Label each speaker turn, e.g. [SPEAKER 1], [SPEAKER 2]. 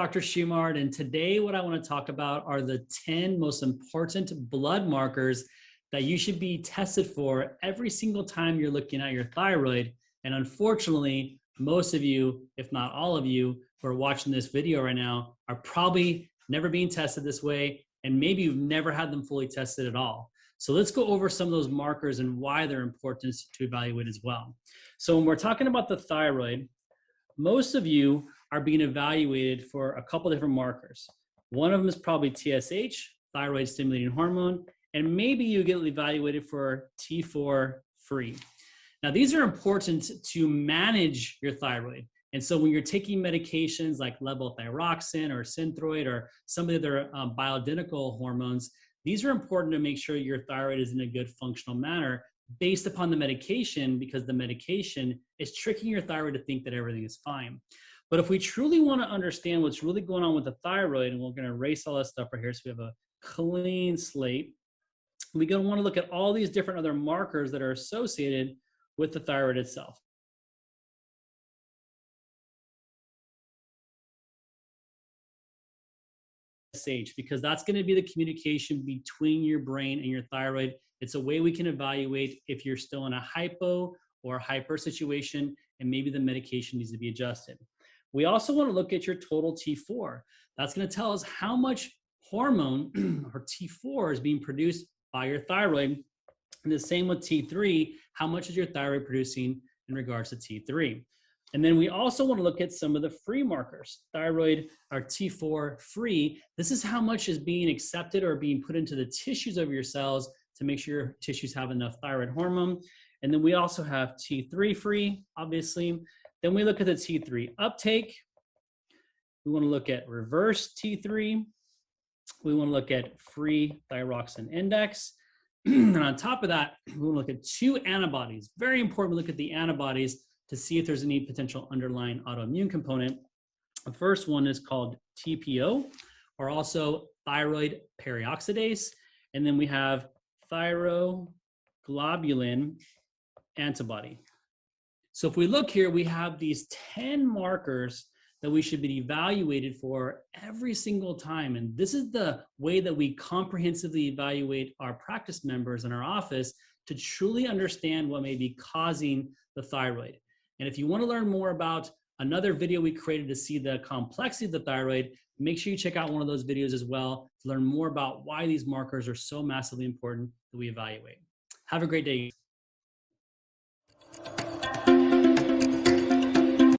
[SPEAKER 1] Dr. Shumard, and today what I want to talk about are the 10 most important blood markers that you should be tested for every single time you're looking at your thyroid. And unfortunately, most of you, if not all of you, who are watching this video right now are probably never being tested this way, and maybe you've never had them fully tested at all. So let's go over some of those markers and why they're important to evaluate as well. So when we're talking about the thyroid, most of you are being evaluated for a couple different markers. One of them is probably TSH, thyroid stimulating hormone, and maybe you get evaluated for T4 free. Now, these are important to manage your thyroid. And so when you're taking medications like levothyroxine or Synthroid or some of the other bioidentical hormones, these are important to make sure your thyroid is in a good functional manner based upon the medication, because the medication is tricking your thyroid to think that everything is fine. But if we truly want to understand what's really going on with the thyroid, and we're going to erase all that stuff right here so we have a clean slate, we're going to want to look at all these different other markers that are associated with the thyroid itself. Because that's going to be the communication between your brain and your thyroid. It's a way we can evaluate if you're still in a hypo or hyper situation, and maybe the medication needs to be adjusted. We also want to look at your total T4. That's going to tell us how much hormone or T4 is being produced by your thyroid. And the same with T3, how much is your thyroid producing in regards to T3? And then we also want to look at some of the free markers. Thyroid or T4 free, this is how much is being accepted or being put into the tissues of your cells to make sure your tissues have enough thyroid hormone. And then we also have T3 free, obviously. Then we look at the T3 uptake. We want to look at reverse T3. We want to look at free thyroxine index. And on top of that, we want to look at two antibodies. Very important to look at the antibodies to see if there's any potential underlying autoimmune component. The first one is called TPO, or also thyroid peroxidase. And then we have thyroglobulin antibody. So if we look here, we have these 10 markers that we should be evaluated for every single time. And this is the way that we comprehensively evaluate our practice members in our office to truly understand what may be causing the thyroid. And if you want to learn more about another video we created to see the complexity of the thyroid, make sure you check out one of those videos as well to learn more about why these markers are so massively important that we evaluate. Have a great day.